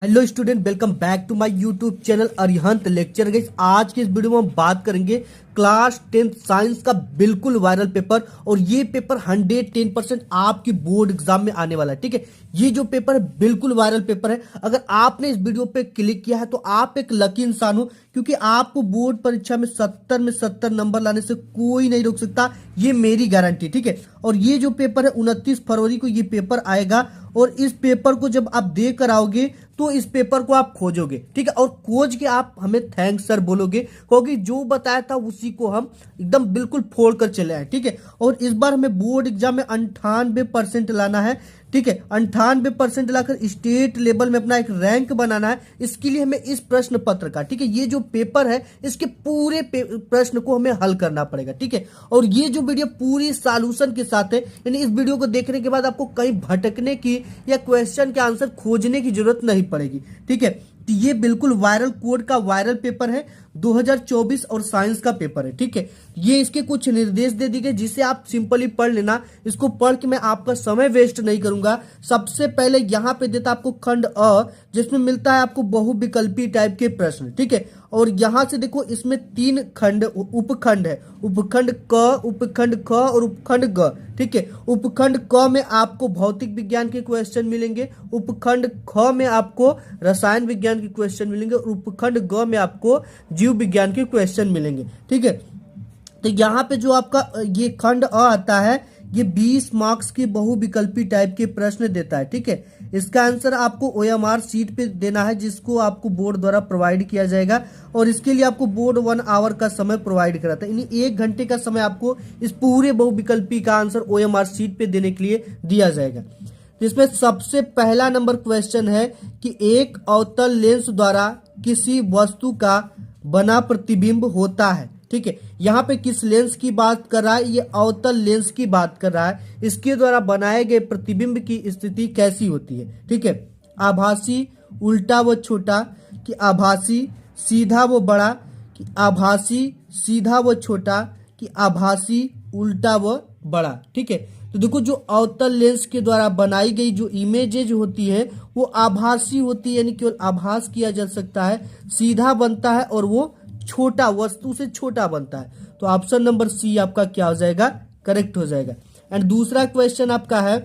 Hello student, welcome back to my YouTube channel Arihant lecture. Guys, आज के इस video में हम बात करेंगे क्लास 10 साइंस का बिल्कुल वायरल पेपर। और ये पेपर 110% आपकी बोर्ड एग्जाम में आने वाला है। ठीक है, ये जो पेपर है बिल्कुल वायरल पेपर है। अगर आपने इस वीडियो पे क्लिक किया है तो आप एक लकी इंसान हो, क्योंकि आपको बोर्ड परीक्षा में 70 में 70 नंबर लाने से कोई नहीं रोक सकता, ये मेरी गारंटी। ठीक है, और ये जो पेपर है 29 फरवरी को ये पेपर आएगा। और इस पेपर को जब आप दे कर आओगे तो इस पेपर को आप खोजोगे। ठीक है, और खोज के आप हमें थैंक्स सर बोलोगे, क्योंकि जो बताया था उसी को हम एकदम बिल्कुल फोड़ कर चले आए। ठीक है, और इस बार हमें बोर्ड एग्जाम में 98% लाना है। ठीक है, 98% लाकर स्टेट लेवल में अपना एक रैंक बनाना है। इसके लिए हमें इस प्रश्न पत्र का, ठीक है, ये जो पेपर है इसके पूरे प्रश्न को हमें हल करना पड़ेगा। ठीक है, और ये जो वीडियो पूरी सॉल्यूशन के साथ है, यानी इस वीडियो को देखने के बाद आपको कहीं भटकने की या क्वेश्चन के आंसर खोजने की जरूरत नहीं पड़ेगी। ठीक है, तो ये बिल्कुल वायरल कोड का वायरल पेपर है, 2024 और साइंस का पेपर है। ठीक है, ये इसके कुछ निर्देश दे दिए गए जिसे आप सिंपली पढ़ लेना। इसको पढ़ के मैं आपका समय वेस्ट नहीं करूंगा। सबसे पहले यहाँ पे देता आपको खंड अ, जिसमें मिलता है आपको बहुविकल्पी टाइप के प्रश्न। ठीक है, और यहां से देखो इसमें 3 खंड उपखंड है, उपखंड क, उपखंड ख और उपखंड ग। ठीक है, उपखंड क में आपको भौतिक विज्ञान के क्वेश्चन मिलेंगे, उपखंड ख में आपको रसायन विज्ञान के क्वेश्चन मिलेंगे और उपखंड ग में आपको जीव विज्ञान के क्वेश्चन मिलेंगे। ठीक है, तो यहाँ पे जो आपका ये खंड अ आता है, ये 20 मार्क्स की बहुविकल्पी टाइप के प्रश्न देता है। ठीक है, इसका आंसर आपको OMR सीट पे देना है, जिसको आपको बोर्ड द्वारा प्रोवाइड किया जाएगा। और इसके लिए आपको बोर्ड 1 आवर का समय प्रोवाइड कराता है, यानी 1 घंटे का समय आपको इस पूरे बहुविकल्पी का आंसर OMR सीट पे देने के लिए दिया जाएगा। तो इसमें सबसे पहला नंबर क्वेश्चन है कि एक अवतल लेंस द्वारा किसी वस्तु का बना प्रतिबिंब होता है। ठीक है, यहाँ पे किस लेंस की बात कर रहा है? ये अवतल लेंस की बात कर रहा है। इसके द्वारा बनाए गए प्रतिबिंब की स्थिति कैसी होती है? ठीक है, आभासी उल्टा व छोटा, कि आभासी सीधा व बड़ा, कि आभासी सीधा व छोटा, कि आभासी उल्टा व बड़ा। ठीक है, तो देखो जो अवतल लेंस के द्वारा बनाई गई जो इमेजेज होती है वो आभासी होती है, यानी केवल आभास किया जा सकता है, सीधा बनता है और वो छोटा, वस्तु से छोटा बनता है। तो ऑप्शन नंबर सी आपका क्या हो जाएगा? करेक्ट हो जाएगा। एंड दूसरा क्वेश्चन आपका है,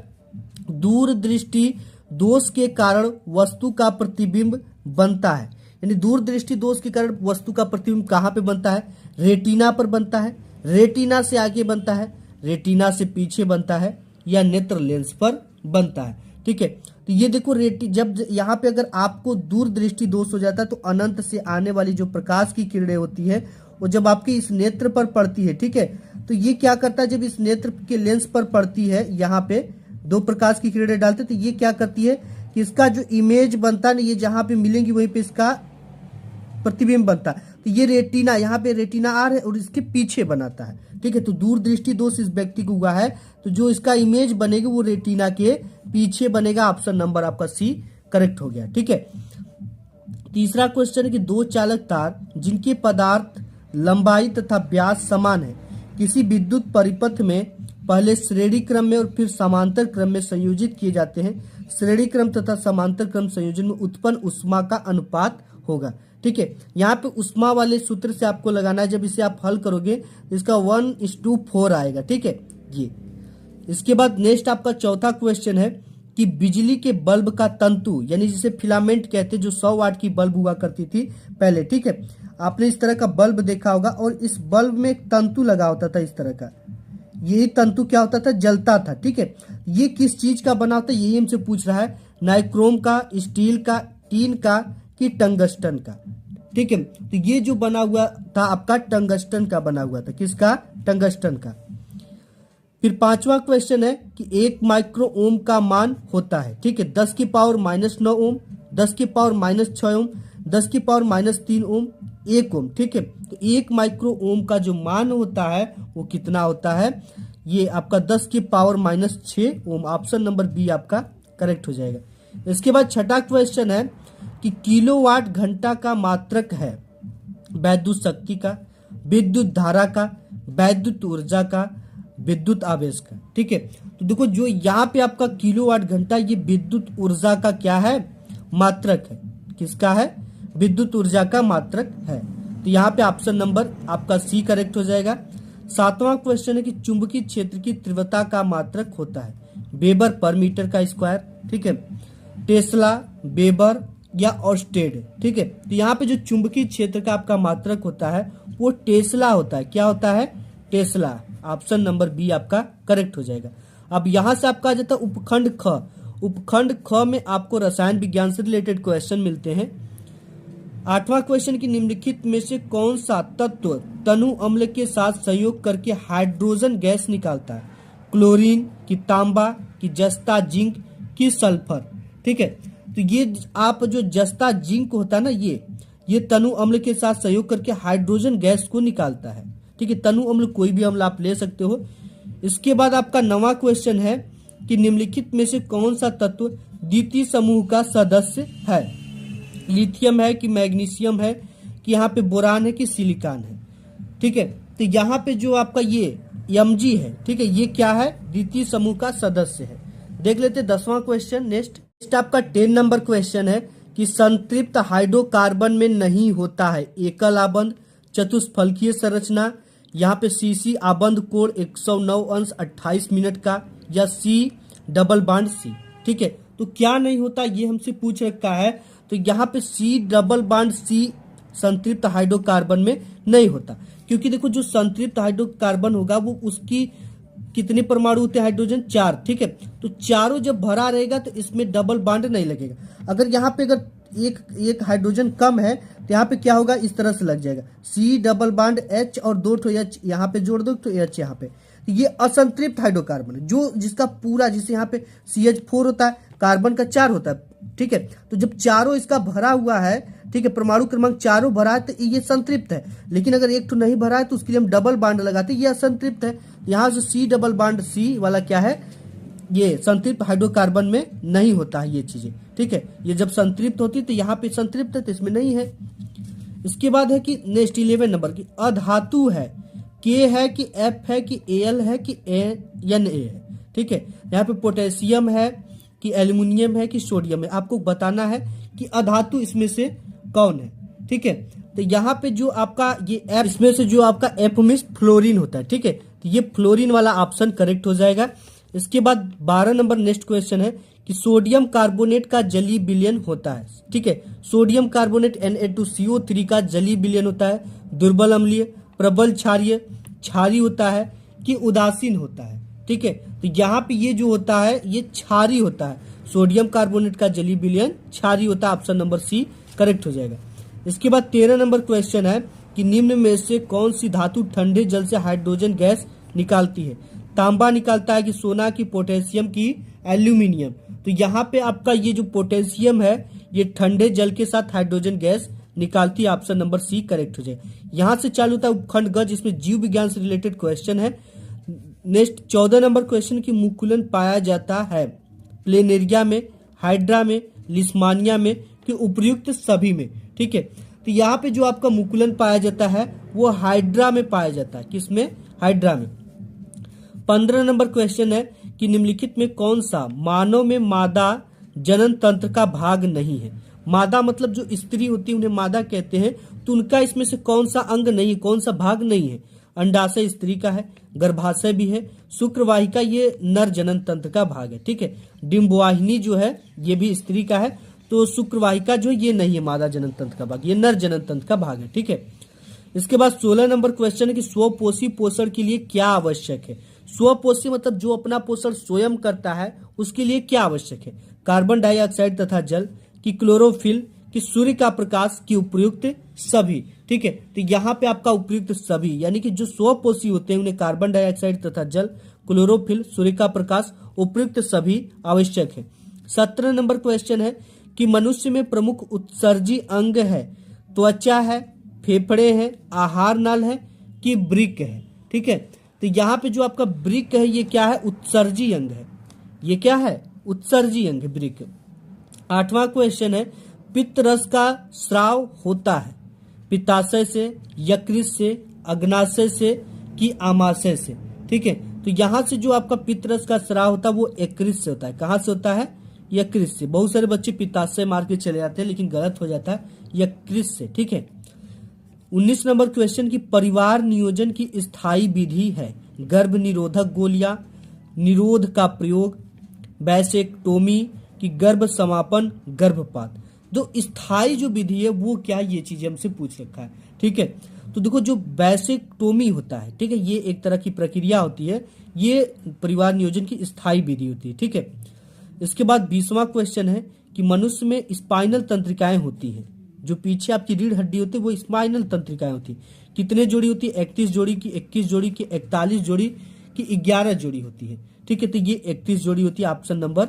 दूरदृष्टि दोष के कारण वस्तु का प्रतिबिंब बनता है। यानी दूरदृष्टि दोष के कारण वस्तु का प्रतिबिंब कहाँ पे बनता है? रेटिना पर बनता है, रेटिना से आगे बनता है, रेटिना से पीछे बनता है, या नेत्र लेंस पर बनता है। ठीक है, तो ये देखो जब यहाँ पे अगर आपको दूरदृष्टि दोष हो जाता है तो अनंत से आने वाली जो प्रकाश की किरणें होती है वो जब आपके इस नेत्र पर पड़ती है, ठीक है, तो ये क्या करता है, जब इस नेत्र के लेंस पर पड़ती है, यहाँ पे 2 प्रकाश की किरणें डालते, तो ये क्या करती है कि इसका जो इमेज बनता है ना, ये जहाँ पे मिलेंगी वहीं पे इसका प्रतिबिंब बनता है। तो ये रेटिना, यहाँ पे रेटिना आर है और इसके पीछे बनाता है। ठीक है, तो दूरदृष्टि दोष इस व्यक्ति को हुआ है, तो जो इसका इमेज बनेगी वो रेटिना के पीछे बनेगा। ऑप्शन नंबर आपका सी करेक्ट हो गया। ठीक है, तीसरा क्वेश्चन है कि 2 चालक तार जिनके पदार्थ लंबाई तथा व्यास समान है, किसी विद्युत परिपथ में पहले श्रेणी क्रम में और फिर समांतर क्रम में संयोजित किए जाते हैं। श्रेणी क्रम तथा समांतर क्रम संयोजन में उत्पन्न ऊष्मा का अनुपात होगा। ठीक है, यहाँ पे ऊष्मा वाले सूत्र से आपको लगाना है। जब इसे आप हल करोगे इसका 1:4 आएगा। ठीक है, ये इसके बाद नेक्स्ट आपका चौथा क्वेश्चन है कि बिजली के बल्ब का तंतु, यानी जिसे फिलामेंट कहते हैं, जो 100 वाट की बल्ब हुआ करती थी पहले। ठीक है, आपने इस तरह का बल्ब देखा होगा और इस बल्ब में एक तंतु लगा होता था इस तरह का, यही तंतु क्या होता था? जलता था। ठीक है, ये किस चीज का बना होता है यही हमसे पूछ रहा है, नाइक्रोम का, स्टील का, टीन का, कि टंगस्टन का। ठीक है, तो ये जो बना हुआ था आपका टंगस्टन का बना हुआ था। किसका? टंगस्टन का। फिर 5वां क्वेश्चन है कि 1 माइक्रो ओम का मान होता है, ठीक है, 10 की पावर -9 ओम, 10 की पावर -6 ओम, 10 की पावर -3 ओम, 1 ओम। ठीक है, तो 1 माइक्रो ओम का जो मान होता है वो कितना होता है? ये आपका 10 की पावर -6 ओम। ऑप्शन नंबर बी आपका करेक्ट हो जाएगा। इसके बाद छठा क्वेश्चन है कि किलोवाट घंटा का मात्रक है वैद्युत शक्ति का, विद्युत धारा का, वैद्युत ऊर्जा का, विद्युत आवेश का। ठीक है, तो देखो जो यहाँ पे आपका किलोवाट घंटा, ये विद्युत ऊर्जा का क्या है? मात्रक है। किसका है? विद्युत ऊर्जा का मात्रक है। तो यहाँ पे ऑप्शन नंबर आपका सी करेक्ट हो जाएगा। 7वां क्वेश्चन है कि चुंबकीय क्षेत्र की तीव्रता का मात्रक होता है वेबर पर मीटर का स्क्वायर, ठीक है, टेस्ला, वेबर या ऑर्स्टेड, ठीक है। तो यहाँ पे जो चुंबकीय क्षेत्र का आपका मात्रक होता है वो टेस्ला होता है। क्या होता है? टेस्ला। ऑप्शन नंबर बी आपका करेक्ट हो जाएगा। अब यहाँ से आपका आ जाता है उपखंड ख। उपखंड ख में आपको रसायन विज्ञान से रिलेटेड क्वेश्चन मिलते हैं। 8वां क्वेश्चन की निम्नलिखित में से कौन सा तत्व तनु अम्ल के साथ संयोग करके हाइड्रोजन गैस निकालता है? क्लोरीन की तांबा की जस्ता जिंक की सल्फर, ठीक है। तो ये आप जो जस्ता जिंक होता है ना, ये तनु अम्ल के साथ सहयोग करके हाइड्रोजन गैस को निकालता है, ठीक है। तनु अम्ल कोई भी अम्ल आप ले सकते हो। इसके बाद आपका 9वां क्वेश्चन है कि निम्नलिखित में से कौन सा तत्व द्वितीय समूह का सदस्य है? लिथियम है कि मैग्नीशियम है कि यहाँ पे बोरान है कि सिलिकॉन है, ठीक है। तो यहाँ पे जो आपका ये Mg है, ठीक है, ये क्या है? द्वितीय समूह का सदस्य है। देख लेते 10वां क्वेश्चन। नेक्स्ट आपका 10 नंबर क्वेश्चन है कि संतृप्त हाइड्रोकार्बन में नहीं होता है एकल आबंध, चतुष्फलकीय संरचना, यहाँ पे सीसी आबंध कोण 109 अंश 28 मिनट का, या सी डबल बॉन्ड सी, ठीक है। तो क्या नहीं होता ये हमसे पूछ रखा है। तो यहाँ पे सी डबल बॉन्ड सी संतृप्त हाइड्रोकार्बन में नहीं होता, क्योंकि देखो जो संतृप्त हाइड्रोकार्बन होगा वो उसकी कितने परमाणु होते हैं? हाइड्रोजन 4, ठीक है। तो चारों जब भरा रहेगा तो इसमें डबल बॉन्ड नहीं लगेगा। अगर यहाँ पे अगर एक हाइड्रोजन कम है तो यहाँ पे क्या होगा? इस तरह से लग जाएगा सी डबल बॉन्ड एच और 2 ठो एच यहाँ पे जोड़ दो तो एच यहाँ पे। तो ये असंतृप्त हाइड्रोकार्बन है, जो जिसका पूरा, जिसे यहाँ पे CH4 होता है, कार्बन का 4 होता है, ठीक है। तो जब चारों इसका भरा हुआ है, ठीक है, परमाणु क्रमांक चारों भरा है तो ये संतृप्त है। लेकिन अगर एक तो नहीं भरा है तो उसके लिए हम डबल बॉन्ड लगाते हैं, ये असंतृप्त है। यहाँ से सी डबल बॉन्ड सी वाला क्या है? ये संतृप्त हाइड्रोकार्बन में नहीं होता है ये चीजें, ठीक है। ये जब संतृप्त होती है तो यहाँ पे संतृप्त है तो इसमें नहीं है। इसके बाद है कि नेक्स्ट 11 नंबर की अधातु है, के है कि एफ है कि एल है कि एन ए है, ठीक है। यहाँ पे पोटेशियम है कि एल्यूमिनियम है कि सोडियम है, आपको बताना है कि अधातु इसमें से कौन है, ठीक है। तो यहाँ पे जो आपका ये एफ, इसमें से जो आपका एफ में फ्लोरीन होता है, ठीक है। तो ये फ्लोरीन वाला ऑप्शन करेक्ट हो जाएगा। इसके बाद 12 नंबर नेक्स्ट क्वेश्चन है कि सोडियम कार्बोनेट का जलीय विलयन होता है, ठीक है। सोडियम कार्बोनेट Na2CO3 का जलीय विलयन होता है दुर्बल अम्लीय, प्रबल क्षारीय, क्षारी होता है कि उदासीन होता है, ठीक है। तो यहाँ पे ये जो होता है ये क्षारी होता है। सोडियम कार्बोनेट का जलीय विलयन क्षारी होता है। ऑप्शन नंबर सी करेक्ट हो जाएगा। इसके बाद 13 नंबर क्वेश्चन है कि निम्न में से कौन सी धातु ठंडे जल से हाइड्रोजन गैस निकालती है? तांबा निकालता है कि सोना की, पोटेशियम की, एल्यूमिनियम? तो यहाँ पे आपका ये जो पोटेशियम है ये ठंडे जल के साथ हाइड्रोजन गैस निकालती है। ऑप्शन नंबर सी करेक्ट हो जाएगा। यहाँ से चालू होता है उपखंड ग, जिसमें जीव विज्ञान से रिलेटेड क्वेश्चन है। नेक्स्ट 14 नंबर क्वेश्चन की मुकुलन पाया जाता है प्लेनेरिया में, हाइड्रा में, लिस्मानिया में कि उपर्युक्त सभी में, ठीक है। तो यहाँ पे जो आपका मुकुलन पाया जाता है वो हाइड्रा में पाया जाता है। किसमें? हाइड्रा में। 15 नंबर क्वेश्चन है कि निम्नलिखित में कौन सा मानव में मादा जनन तंत्र का भाग नहीं है? मादा मतलब जो स्त्री होती है उन्हें मादा कहते हैं, तो उनका इसमें से कौन सा अंग नहीं, कौन सा भाग नहीं है? अंडाशय स्त्री का है, गर्भाशय भी है, शुक्रवाहिका ये नर जनन तंत्र का भाग है, ठीक है। डिम्बवाहिनी जो है ये भी स्त्री का है, तो शुक्रवाहिका जो ये नहीं है मादा जनन तंत्र का भाग, ये नर जनन तंत्र का भाग है, ठीक है। इसके बाद 16 नंबर क्वेश्चन है कि स्वपोषी पोषण के लिए क्या आवश्यक है? स्वपोषी मतलब जो अपना पोषण स्वयं करता है उसके लिए क्या आवश्यक है? कार्बन डाइऑक्साइड तथा जल की, क्लोरोफिल की, सूर्य का प्रकाश की, उपयुक्त सभी, ठीक है। तो यहाँ पे आपका उपयुक्त सभी यानी कि जो स्वपोषी होते हैं उन्हें कार्बन डाइऑक्साइड तथा जल, क्लोरोफिल, सूर्य का प्रकाश, उपयुक्त सभी आवश्यक है। 17 नंबर क्वेश्चन है कि मनुष्य में प्रमुख उत्सर्जी अंग है? त्वचा है, फेफड़े हैं, आहार नल है कि वृक्क है, ठीक है। तो यहाँ पे जो आपका वृक्क है ये क्या है? उत्सर्जी अंग है। ये क्या है? उत्सर्जी अंग है वृक्क। 8वां क्वेश्चन है पित्त रस का स्राव होता है पित्ताशय से, यकृत से, अग्नाशय से कि आमाशय से, ठीक है। तो यहाँ से जो आपका पित्त रस का स्राव होता है वो यकृत से होता है। कहाँ से होता है? यकृत से। बहुत सारे बच्चे पित्ताशय मार के चले जाते हैं, लेकिन गलत हो जाता है, यकृत से। ठीक है। 19 नंबर क्वेश्चन की परिवार नियोजन की स्थायी विधि है गर्भ निरोधक गोलियां, निरोध का प्रयोग, वैसेक्टोमी की गर्भ समापन, गर्भपात। जो स्थायी जो विधि है वो क्या, ये चीजें हमसे पूछ रखा है। ठीक है। तो देखो जो वैसेक्टोमी होता है, ठीक है, ये एक तरह की प्रक्रिया होती है, ये परिवार नियोजन की स्थायी विधि होती है। ठीक है। इसके बाद 20वां क्वेश्चन है कि मनुष्य में स्पाइनल तंत्रिकाएं होती हैं, जो पीछे आपकी रीढ़ हड्डी होती है वो स्पाइनल तंत्रिकाएं होती है। कितने जोड़ी होती है? 31 जोड़ी की, 21 जोड़ी की, 41 जोड़ी की, 11 जोड़ी होती है। ठीक है। तो ये 31 जोड़ी होती है। ऑप्शन नंबर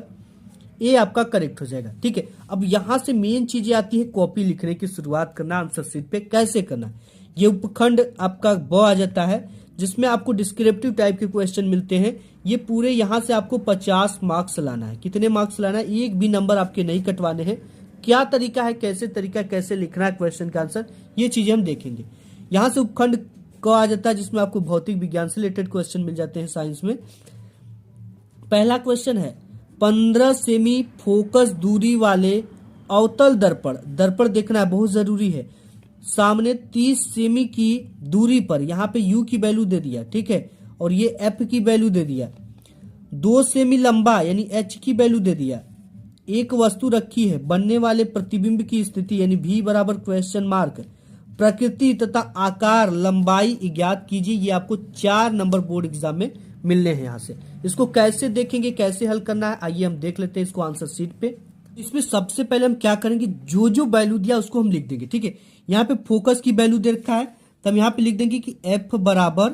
ए आपका करेक्ट हो जाएगा। ठीक है। अब यहां से मेन चीजें आती है, कॉपी लिखने की शुरुआत करना आंसर शीट पे कैसे करना। ये उपखंड आपका ब आ जाता है, जिसमें आपको डिस्क्रिप्टिव टाइप के क्वेश्चन मिलते हैं। ये पूरे यहां से आपको 50 मार्क्स लाना है। कितने मार्क्स लाना है? एक भी नंबर आपके नहीं कटवाने हैं। क्या तरीका है, कैसे तरीका, कैसे लिखना है क्वेश्चन का आंसर, ये चीजें हम देखेंगे। यहां से उपखंड क आ जाता है, जिसमें आपको भौतिक विज्ञान से रिलेटेड क्वेश्चन मिल जाते हैं साइंस में। पहला क्वेश्चन है 15 सेमी फोकस दूरी वाले अवतल दर्पण, दर्पण देखना है, बहुत जरूरी है, सामने 30 सेमी की दूरी पर, यहां पे u की वैल्यू दे दिया। ठीक है। और ये f की वैल्यू दे दिया। 2 सेमी लंबा यानी h की वैल्यू दे दिया। एक वस्तु रखी है, बनने वाले प्रतिबिंब की स्थिति यानी v बराबर क्वेश्चन मार्क, प्रकृति तथा आकार लंबाई ज्ञात कीजिए। ये आपको 4 नंबर बोर्ड एग्जाम में मिलने हैं। यहां से इसको कैसे देखेंगे, कैसे हल करना है, आइए हम देख लेते हैं इसको आंसर शीट पे। इसमें सबसे पहले हम क्या करेंगे, जो जो वैल्यू दिया उसको हम लिख देंगे। ठीक है। यहाँ पे फोकस की वैल्यू दे रखा है, तो हम यहाँ पे लिख देंगे कि f बराबर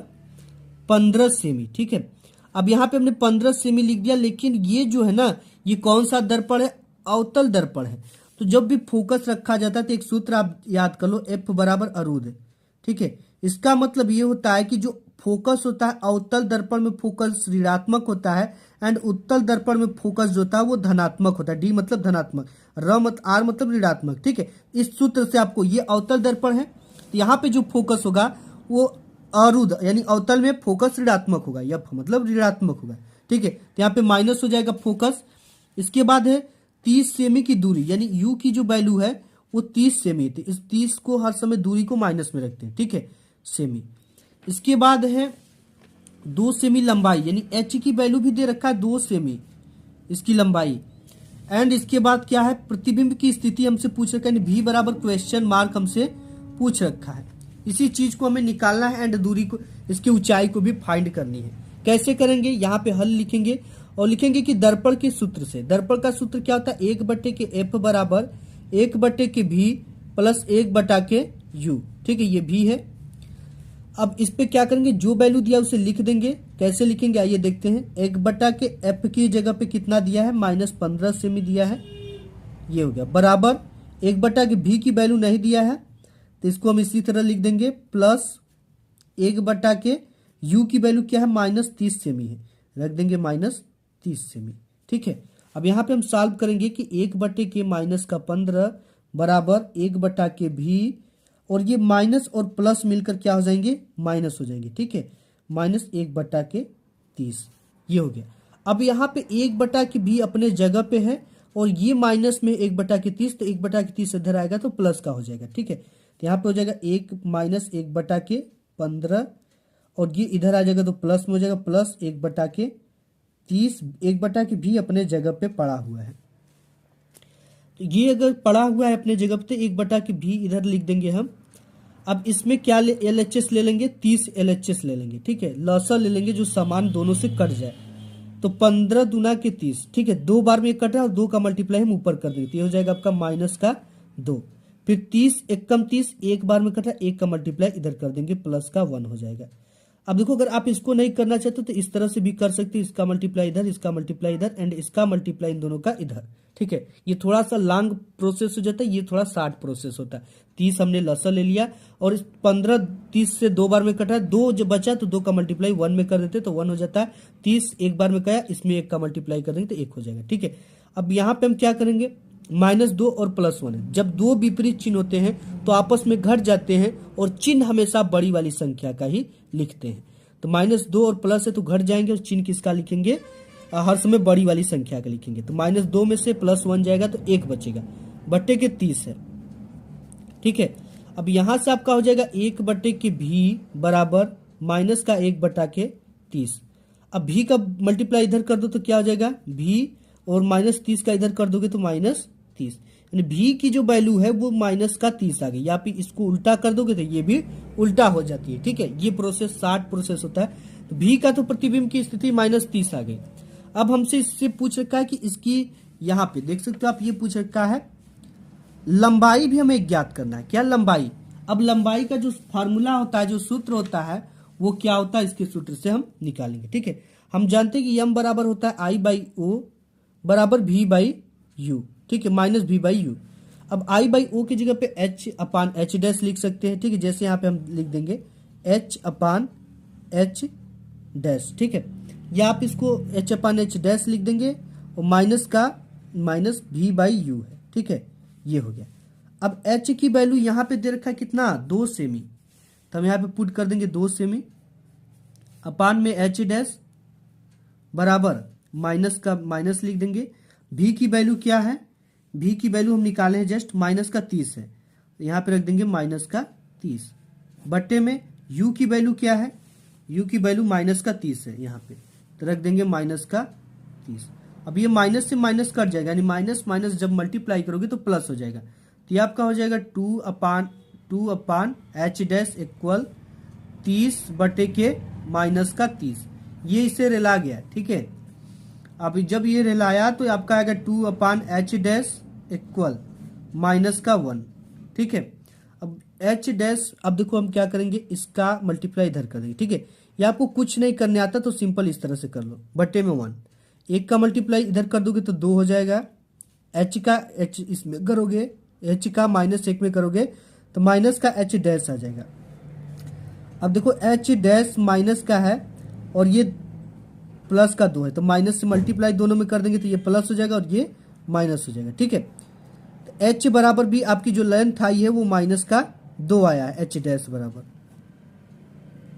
15 सेमी। ठीक है। अब यहाँ पे हमने 15 सेमी लिख दिया, लेकिन ये जो है ना, ये कौन सा दर्पण है? अवतल दर्पण है। तो जब भी फोकस रखा जाता है तो एक सूत्र आप याद कर लो, f बराबर अरुद। ठीक है। इसका मतलब ये होता है कि जो फोकस होता है अवतल दर्पण में फोकस ऋणात्मक होता है, एंड उत्तल दर्पण में फोकस जो होता है वो धनात्मक होता है। डी मतलब धनात्मक, आर मतलब ऋणात्मक। ठीक है। इस सूत्र से आपको, ये अवतल दर्पण है, तो यहाँ पे जो फोकस होगा वो अरुद यानी अवतल में फोकस ऋणात्मक होगा, या मतलब ऋणात्मक होगा। ठीक है। तो यहाँ पे माइनस हो जाएगा फोकस। इसके बाद है 30 सेमी की दूरी, यानी u की जो वैल्यू है वो 30 सेमी थी। इस 30 को हर समय दूरी को माइनस में रखते हैं। ठीक है, सेमी। इसके बाद है 2 सेमी लंबाई, यानी h की वैल्यू भी दे रखा है 2 सेमी इसकी लंबाई। एंड इसके बाद क्या है, प्रतिबिंब की स्थिति हमसे पूछ रखा है, यानी v बराबर क्वेश्चन मार्क हमसे पूछ रखा है। इसी चीज को हमें निकालना है, एंड दूरी को, इसकी ऊंचाई को भी फाइंड करनी है। कैसे करेंगे, यहाँ पे हल लिखेंगे और लिखेंगे कि दर्पण के सूत्र से, दर्पण का सूत्र क्या होता है, 1/f बराबर 1/v प्लस 1/u। ठीक है, ये v है। अब इस पे क्या करेंगे, जो वैल्यू दिया उसे लिख देंगे। कैसे लिखेंगे आइए देखते हैं। 1/f की जगह पे कितना दिया है, -15 सेमी दिया है, ये हो गया, बराबर 1/v की वैल्यू नहीं दिया है, तो इसको हम इसी तरह लिख देंगे, प्लस 1/u की वैल्यू क्या है, -30 सेमी है, रख देंगे -30 सेमी। ठीक है। अब यहाँ पे हम सॉल्व करेंगे कि 1/-15 बराबर 1/v, और ये माइनस और प्लस मिलकर क्या हो जाएंगे, माइनस हो जाएंगे। ठीक है, -1/30 ये हो गया। अब यहाँ पे 1/v अपने जगह पे है, और ये माइनस में 1/30, तो 1/30 इधर आएगा तो प्लस का हो जाएगा। ठीक है, तो यहाँ पे हो जाएगा 1 - 1/15, और ये इधर आ जाएगा तो प्लस में हो जाएगा, प्लस 1/30। 1/v अपने जगह पे पड़ा हुआ है, तो ये अगर पड़ा हुआ है अपने जगह पे, 1/v इधर लिख देंगे हम। अब इसमें क्या LHS ले लेंगे, 30 LHS ले लेंगे। ठीक है, लसा ले लेंगे जो सामान दोनों से कट जाए, तो 15 दूना के 30। ठीक है, 2 बार में 1 कट रहा है और 2 का मल्टीप्लाई हम ऊपर कर देंगे, तो ये हो जाएगा आपका -2। फिर 30 1 कम 30, 1 बार में कट रहा है, 1 का मल्टीप्लाई इधर कर देंगे, प्लस का 1 हो जाएगा। अब देखो, अगर आप इसको नहीं करना चाहते तो इस तरह से भी कर सकते, इसका मल्टीप्लाई इधर, इसका मल्टीप्लाई इधर, एंड इसका मल्टीप्लाई इन दोनों का इधर। ठीक है, ये थोड़ा सा लॉन्ग प्रोसेस हो जाता है, ये थोड़ा शॉर्ट प्रोसेस होता है। 30 हमने लसा ले लिया, और इस 15 30 से 2 बार में कटा है, 2 जो बचा तो 2 का मल्टीप्लाई 1 में कर देते तो 1 हो जाता है। 30 1 बार में कहा, इसमें 1 का मल्टीप्लाई कर देंगे तो 1 हो जाएगा। ठीक है, अब यहाँ पे हम क्या करेंगे, -2 और +1 है। जब दो विपरीत चिन्ह होते हैं तो आपस में घट जाते हैं, और चिन्ह हमेशा बड़ी वाली संख्या का ही लिखते हैं। तो -2 और प्लस है तो घट जाएंगे, और चिन्ह किसका लिखेंगे, हर समय बड़ी वाली संख्या का लिखेंगे। तो -2 में से +1 जाएगा तो 1 बचेगा, बट्टे के 30 है। ठीक है, अब यहां से आपका हो जाएगा 1 बट्टे के भी बराबर माइनस का 1 बटा के 30। अब भी का मल्टीप्लाई इधर कर दो तो क्या हो जाएगा, भी और -30 का इधर कर दोगे तो -30, यानी भी की जो वैल्यू है वो -30 आ गई। या फिर इसको उल्टा कर दोगे तो ये भी उल्टा हो जाती है। ठीक है, ये प्रोसेस शार्ट प्रोसेस होता है। तो भी का तो प्रतिबिंब की स्थिति -30 आ गई। अब हमसे इससे पूछ रखा है कि इसकी यहाँ पे देख सकते हो आप, ये पूछ रखा है लंबाई भी हमें ज्ञात करना है। क्या लंबाई? अब लंबाई का जो फार्मूला होता है, जो सूत्र होता है, वो क्या होता है, इसके सूत्र से हम निकालेंगे। ठीक है, हम जानते हैं कि m बराबर होता है I/O बराबर V/U। ठीक है, -V/U। अब I/O की जगह पे H/H' लिख सकते हैं। ठीक है, जैसे यहाँ पे हम लिख देंगे H/H'। ठीक है, या आप इसको H/H' लिख देंगे और माइनस का -V/U है। ठीक है, ये हो गया। अब H की वैल्यू यहाँ पे दे रखा है कितना, 2 सेमी। तो हम यहाँ पे पुट कर देंगे 2 सेमी अपान में H' बराबर माइनस का माइनस लिख देंगे। V की वैल्यू क्या है, V की वैल्यू हम निकाले हैं जस्ट -30 है, यहाँ पे रख देंगे -30 बट्टे में U की वैल्यू क्या है, U की वैल्यू -30 है, यहाँ पे तो रख देंगे -30। अब ये माइनस से माइनस कट जाएगा, यानी माइनस माइनस जब मल्टीप्लाई करोगे तो प्लस हो जाएगा। तो ये आपका हो जाएगा 2/H' इक्वल 30 बटे के -30। ये इसे रिला गया। ठीक है, अब जब ये रिलाया तो आपका आएगा 2/H' इक्वल -1। ठीक है, अब H', अब देखो हम क्या करेंगे, इसका मल्टीप्लाई इधर कर देंगे। ठीक है, ये आपको कुछ नहीं करने आता तो सिंपल इस तरह से कर लो, बट्टे में 1। 1 का मल्टीप्लाई इधर कर दोगे तो 2 हो जाएगा। H इसमें करोगे, H का -1 में करोगे तो माइनस का H' आ जाएगा। अब देखो H' माइनस का है और ये प्लस का 2 है, तो माइनस से मल्टीप्लाई दोनों में कर देंगे तो ये प्लस हो जाएगा और ये माइनस हो जाएगा। ठीक है, तो H बराबर भी आपकी जो लेंथ आई है वो -2 आया है, H' बराबर।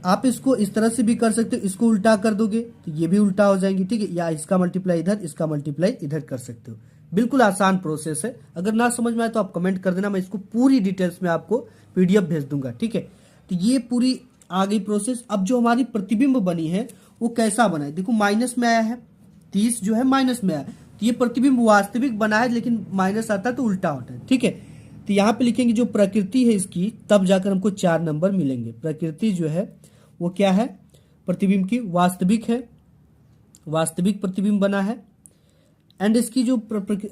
आप इसको इस तरह से भी कर सकते हो, इसको उल्टा कर दोगे तो ये भी उल्टा हो जाएंगे। ठीक है, या इसका मल्टीप्लाई इधर, इसका मल्टीप्लाई इधर कर सकते हो। बिल्कुल आसान प्रोसेस है। अगर ना समझ में आए तो आप कमेंट कर देना, मैं इसको पूरी डिटेल्स में आपको PDF भेज दूंगा। ठीक है, तो ये पूरी आ गई प्रोसेस। अब जो हमारी प्रतिबिंब बनी है वो कैसा बना है, देखो माइनस में आया है, 30 जो है माइनस में आया, तो ये प्रतिबिंब वास्तविक बना है, लेकिन माइनस आता है तो उल्टा होता है। ठीक है, तो यहाँ पे लिखेंगे जो प्रकृति है इसकी, तब जाकर हमको 4 नंबर मिलेंगे। प्रकृति जो है वो क्या है, प्रतिबिंब की वास्तविक है, वास्तविक प्रतिबिंब बना है। एंड इसकी जो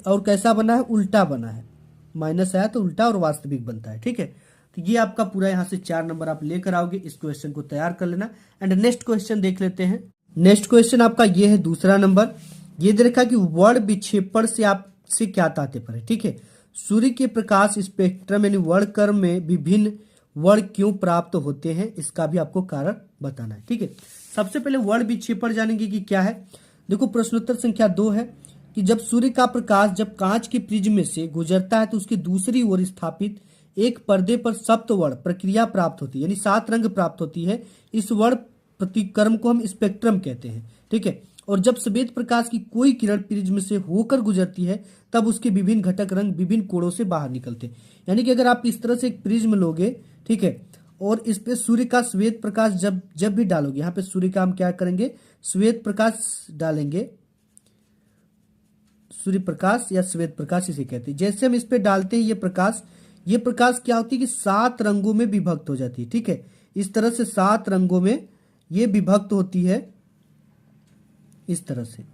और कैसा बना है, उल्टा बना है, माइनस आया तो उल्टा और वास्तविक बनता है। ठीक है, तो ये आपका पूरा यहाँ से 4 नंबर आप लेकर आओगे। इस क्वेश्चन को तैयार कर लेना। एंड नेक्स्ट क्वेश्चन देख लेते हैं। नेक्स्ट क्वेश्चन आपका ये है दूसरा नंबर। ये दे रखा कि वर्ण विक्षेपण से आपसे क्या तात्पर्य है। ठीक है, सूर्य के प्रकाश स्पेक्ट्रम यानी वर्णक्रम में विभिन्न वर्ण क्यों प्राप्त होते हैं, इसका भी आपको कारण बताना है। ठीक है, सबसे पहले वर्ण विक्षेपण जानेंगे कि क्या है। देखो प्रश्नोत्तर संख्या 2 है कि जब सूर्य का प्रकाश जब कांच के प्रिज्म में से गुजरता है तो उसकी दूसरी ओर स्थापित एक पर्दे पर सप्तवर्ण प्रक्रिया प्राप्त होती है, यानी 7 रंग प्राप्त होती है। इस वर्ण प्रतिक्रम को हम स्पेक्ट्रम कहते हैं। ठीक है, और जब श्वेत प्रकाश की कोई किरण प्रिज्म से होकर गुजरती है तब उसके विभिन्न घटक रंग विभिन्न कोणों से बाहर निकलते हैं। यानी कि अगर आप इस तरह से एक प्रिज्म लोगे, ठीक है, और इस पे सूर्य का श्वेत प्रकाश जब भी डालोगे, यहाँ पे सूर्य का हम क्या करेंगे, श्वेत प्रकाश डालेंगे, सूर्य प्रकाश या श्वेत प्रकाश इसे कहते हैं। जैसे हम इस पे डालते हैं ये प्रकाश क्या होती है कि 7 रंगों में विभक्त हो जाती है। ठीक है, इस तरह से 7 रंगों में ये विभक्त होती है, इस तरह से।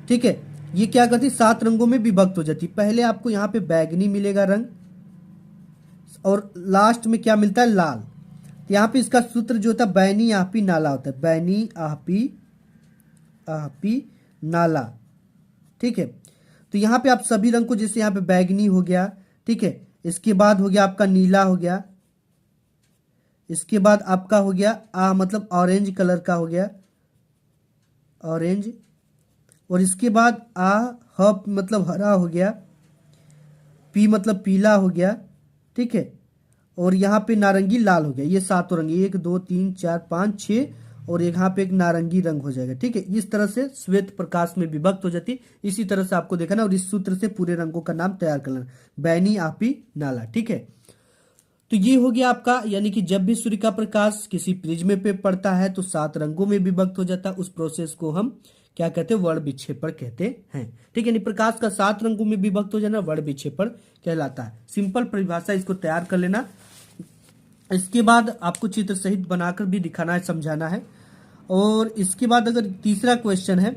ठीक है, ये क्या करती है, 7 रंगों में विभक्त हो जाती है। पहले आपको यहाँ पे बैगनी मिलेगा रंग और लास्ट में क्या मिलता है, लाल। यहाँ पे इसका सूत्र जो होता है बैनी आहपी नाला होता है, बैनी आहपी नाला। ठीक है, तो यहाँ पे आप सभी रंग को, जैसे यहाँ पे बैगनी हो गया, ठीक है, इसके बाद हो गया आपका नीला हो गया, इसके बाद आपका हो गया मतलब ऑरेंज कलर का हो गया, ऑरेंज, और इसके बाद ह मतलब हरा हो गया, पी मतलब पीला हो गया। ठीक है, और यहाँ पे नारंगी लाल हो गया। ये 7 रंग, 1 2 3 4 5 6 और यहाँ पे एक नारंगी रंग हो जाएगा। ठीक है, इस तरह से श्वेत प्रकाश में विभक्त हो जाती। इसी तरह से आपको देखना और इस सूत्र से पूरे रंगों का नाम तैयार कर लेना, बैनी, आपी, नाला। ठीक है, तो ये हो गया आपका, यानी कि जब भी सूर्य का प्रकाश किसी प्रिज्म पे पड़ता है तो 7 रंगों में विभक्त हो जाता है। उस प्रोसेस को हम क्या कहते हैं, वर्ण विक्षेपण कहते हैं। ठीक है, यानी प्रकाश का 7 रंगों में विभक्त हो जाना वर्ण विक्षेपण कहलाता है। सिंपल परिभाषा, इसको तैयार कर लेना। इसके बाद आपको चित्र सहित बनाकर भी दिखाना है, समझाना है। और इसके बाद अगर तीसरा क्वेश्चन है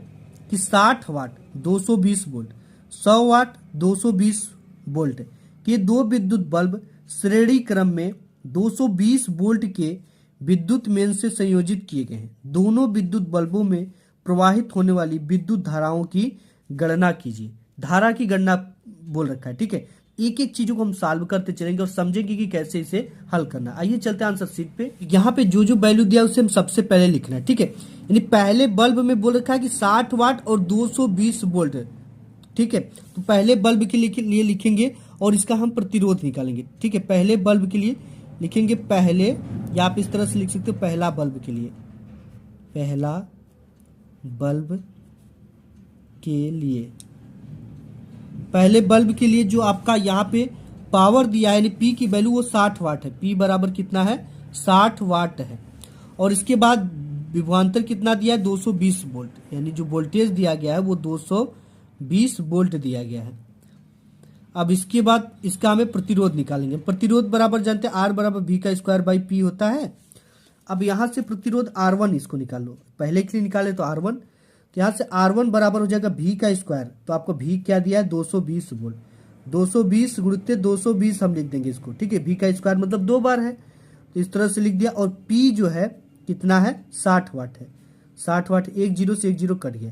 कि 60 वाट 220 वोल्ट, 100 वाट 220 वोल्ट के दो विद्युत बल्ब श्रेणी क्रम में 220 वोल्ट के विद्युत मेन से संयोजित किए गए हैं। दोनों विद्युत बल्बों में प्रवाहित होने वाली विद्युत धाराओं की गणना कीजिए। धारा की गणना बोल रखा है। ठीक है, एक एक चीजों को हम सॉल्व करते चलेंगे और समझेंगे कि कैसे इसे हल करना। आइए चलते हैं आंसर शीट पे। यहाँ पे जो जो वैल्यू दिया है उसे हम सबसे पहले लिखना है। ठीक है, यानी पहले बल्ब में बोल रखा है कि 60 वाट और 220 वोल्ट। ठीक है, तो पहले बल्ब के लिए लिखेंगे और इसका हम प्रतिरोध निकालेंगे। ठीक है, पहले बल्ब के लिए लिखेंगे पहले, या आप इस तरह से लिख सकते हो पहला बल्ब के लिए, पहला बल्ब के लिए, पहले बल्ब के लिए जो आपका यहाँ पे पावर दिया है यानी पी की वैल्यू वो 60 वाट है। पी बराबर कितना है, 60 वाट है। और इसके बाद विभवांतर कितना दिया है, 220 वोल्ट, यानी जो वोल्टेज दिया गया है वो 220 वोल्ट दिया गया है। अब इसके बाद इसका हमें प्रतिरोध निकालेंगे। प्रतिरोध बराबर जानते हैं आर बराबर वी का स्क्वायर बाई पी होता है। अब यहाँ से प्रतिरोध R1 इसको निकालो, पहले के लिए निकाले तो R1, तो यहाँ से R1 बराबर हो जाएगा वी का स्क्वायर। तो आपको वी क्या दिया है, 220 वोल्ट, 220 गुणित 220 हम लिख देंगे इसको। ठीक है, वी का स्क्वायर मतलब 2 बार है, तो इस तरह से लिख दिया। और P जो है कितना है, 60 वाट है। 60 वाट, एक जीरो से एक जीरो कट गया।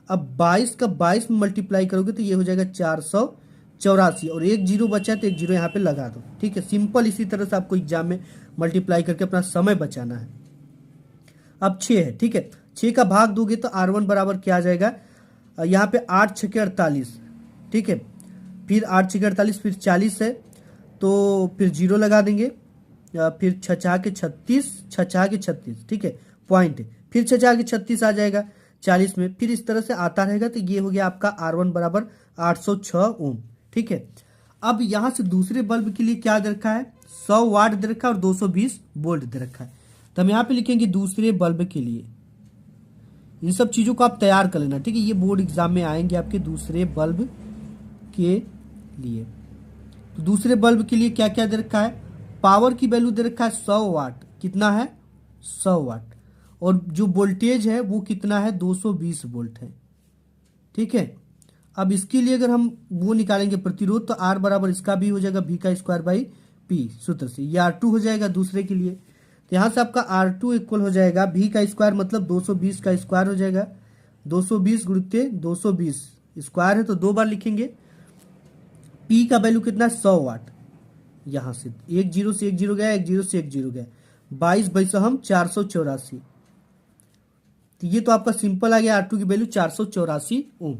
अब 22 का 22 में मल्टीप्लाई करोगे तो ये हो जाएगा 484, और एक जीरो बचा है तो एक जीरो यहाँ पे लगा दो। ठीक है, सिंपल इसी तरह से आपको एग्जाम में मल्टीप्लाई करके अपना समय बचाना है। अब 6 है। ठीक है, 6 का भाग दोगे तो R1 बराबर क्या आ जाएगा, यहाँ पे 8 6 के 48। ठीक है, फिर 8 6 के 48, फिर 40 है तो फिर जीरो लगा देंगे, फिर 6 6 के 36, 6 6 के 36। ठीक है, पॉइंट, फिर 6 6 के 36 आ जाएगा 40 में, फिर इस तरह से आता रहेगा। तो ये हो गया आपका R1 बराबर 806 ओम। ठीक है, अब यहाँ से दूसरे बल्ब के लिए क्या दे रखा है, 100 वाट दे रखा है और 220 वोल्ट दे रखा है। तो हम यहाँ पे लिखेंगे दूसरे बल्ब के लिए। इन सब चीजों को आप तैयार कर लेना। ठीक है, ये बोर्ड एग्जाम में आएंगे आपके दूसरे बल्ब के लिए। तो दूसरे बल्ब के लिए क्या क्या दे रखा है, पावर की वैल्यू दे रखा है 100 वाट, कितना है 100 वाट, और जो वोल्टेज है वो कितना है 220 वोल्ट है। ठीक है, अब इसके लिए अगर हम वो निकालेंगे प्रतिरोध, तो आर बराबर इसका भी हो जाएगा वी का स्क्वायर बाई पी सूत्र से, ये R2 हो जाएगा दूसरे के लिए। तो यहाँ से आपका R2 इक्वल हो जाएगा वी का स्क्वायर मतलब 220 का स्क्वायर हो जाएगा, 220 गुणित 220 स्क्वायर है तो 2 बार लिखेंगे। पी का वैल्यू कितना है 100 वाट, यहाँ से एक जीरो से एक जीरो गया, एक जीरो से एक जीरो गया, 22 22 हम 484। तो ये तो आपका सिंपल आ गया, R2 की वैल्यू 484 ओम।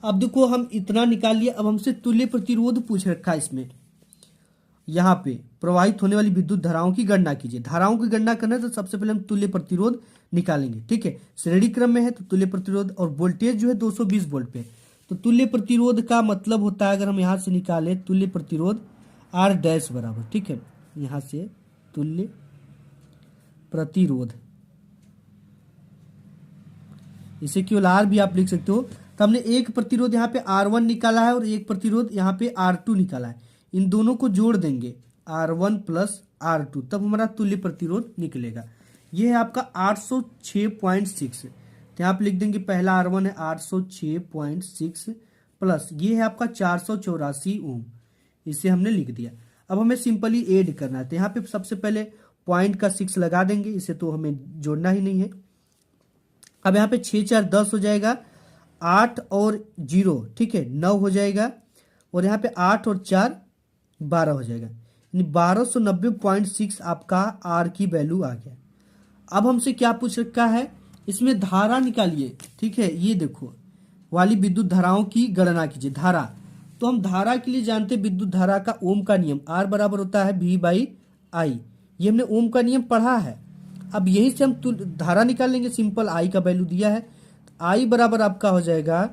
अब देखो हम इतना निकाल लिया, अब हमसे तुल्य प्रतिरोध पूछ रखा है इसमें। यहाँ पे प्रवाहित होने वाली विद्युत धाराओं की गणना कीजिए। धाराओं की गणना करना है तो सबसे पहले हम तुल्य प्रतिरोध निकालेंगे। ठीक है, श्रेणी क्रम में है तो तुल्य प्रतिरोध, और वोल्टेज जो है 220 वोल्ट पे, तो तुल्य प्रतिरोध का मतलब होता है, अगर हम यहाँ से निकाले तुल्य प्रतिरोध R डैश बराबर, ठीक है, यहाँ से तुल्य प्रतिरोध, इसे केवल R भी आप लिख सकते हो। तो हमने एक प्रतिरोध यहाँ पे R1 निकाला है और एक प्रतिरोध यहाँ पे R2 निकाला है, इन दोनों को जोड़ देंगे R1 प्लस R2, तब हमारा तुल्य प्रतिरोध निकलेगा। ये है आपका 806.6। तो यहाँ पे लिख देंगे पहला R1 है 806.6 प्लस ये है आपका 484 ओम, इसे हमने लिख दिया। अब हमें सिंपली ऐड करना है, तो यहाँ पे सबसे पहले पॉइंट का 6 लगा देंगे, इसे तो हमें जोड़ना ही नहीं है। अब यहाँ पे 6 4 10 हो जाएगा, 8 और 0 ठीक है 9 हो जाएगा, और यहाँ पे 8 और 4 12 हो जाएगा, यानी 1290.6 आपका आर की वैल्यू आ गया। अब हमसे क्या पूछ रखा है, इसमें धारा निकालिए। ठीक है, ये देखो वाली विद्युत धाराओं की गणना कीजिए। धारा, तो हम धारा के लिए जानते हैं विद्युत धारा का ओम का नियम, आर बराबर होता है वी बाई आई, ये हमने ओम का नियम पढ़ा है। अब यही से हम धारा निकाल लेंगे सिंपल। आई का वैल्यू दिया है, आई बराबर आपका हो जाएगा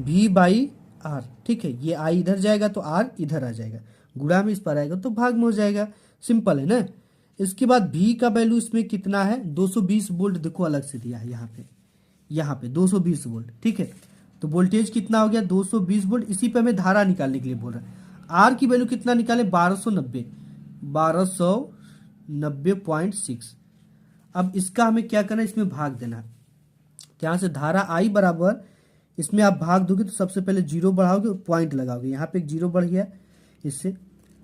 V बाई आर। ठीक है, ये आई इधर जाएगा तो आर इधर आ जाएगा, गुणा में इस पर आएगा तो भाग में हो जाएगा। सिंपल है ना। इसके बाद V का वैल्यू इसमें कितना है, 220 वोल्ट देखो अलग से दिया है यहाँ पे 220 वोल्ट। ठीक है, तो वोल्टेज कितना हो गया 220 वोल्ट। इसी पे हमें धारा निकालने के लिए बोल रहा है। आर की वैल्यू कितना निकाले 1290.6। अब इसका हमें क्या करना है, इसमें भाग देना है। यहाँ से धारा आई बराबर, इसमें आप भाग दोगे तो सबसे पहले 0 बढ़ाओगे और पॉइंट लगाओगे। यहाँ पे एक 0 बढ़ गया इससे।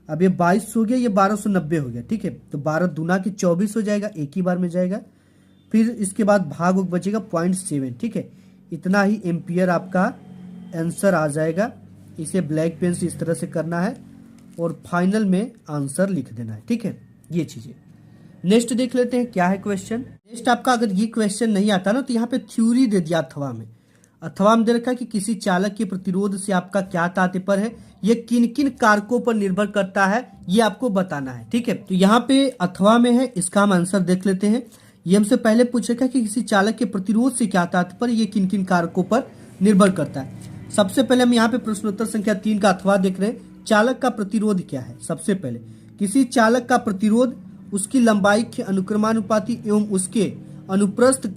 अब ये 22 हो गया, ये 1290 हो गया। ठीक है, तो 12 दूना की 24 हो जाएगा, एक ही बार में जाएगा। फिर इसके बाद भाग बचेगा 0.7। ठीक है, इतना ही एम्पियर आपका आंसर आ जाएगा। इसे ब्लैक पेन से इस तरह से करना है और फाइनल में आंसर लिख देना है। ठीक है, ये चीजें। नेक्स्ट देख लेते हैं क्या है क्वेश्चन। नेक्स्ट आपका अगर ये क्वेश्चन नहीं आता ना तो यहाँ पे थ्योरी दे दिया अथवा में दे रखा है कि किसी चालक के प्रतिरोध से आपका क्या तात्पर्य है, ये किन किन कारकों पर निर्भर करता है, ये आपको बताना है। ठीक है, तो यहाँ पे अथवा में है, इसका हम आंसर देख लेते हैं। ये हमसे पहले पूछेगा कि किसी चालक के प्रतिरोध से क्या तात्पर्य, ये किन किन कारकों पर निर्भर करता है। सबसे पहले हम यहाँ पे प्रश्नोत्तर संख्या 3 का अथवा देख रहे हैं। चालक का प्रतिरोध क्या है। सबसे पहले किसी चालक का प्रतिरोध उसकी लंबाई के अनुक्रमानुपाती एवं उसके अनुप्रस्थ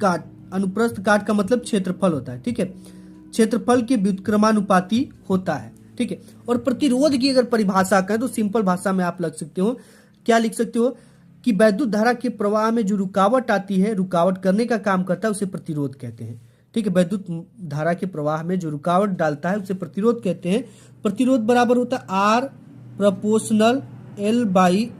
काट का मतलब क्षेत्रफल होता है। ठीक है, क्षेत्रफल के व्युत्क्रमानुपाती होता है। ठीक है, और प्रतिरोध की अगर परिभाषा करें तो सिंपल भाषा में आप लिख सकते हो, क्या लिख सकते हो कि वैद्युत धारा के प्रवाह में जो रुकावट आती है, रुकावट करने का काम करता है, उसे प्रतिरोध कहते हैं। ठीक है, वैद्युत धारा के प्रवाह में जो रुकावट डालता है उसे प्रतिरोध कहते हैं। प्रतिरोध बराबर होता है आर प्रोपोर्शनल L बाई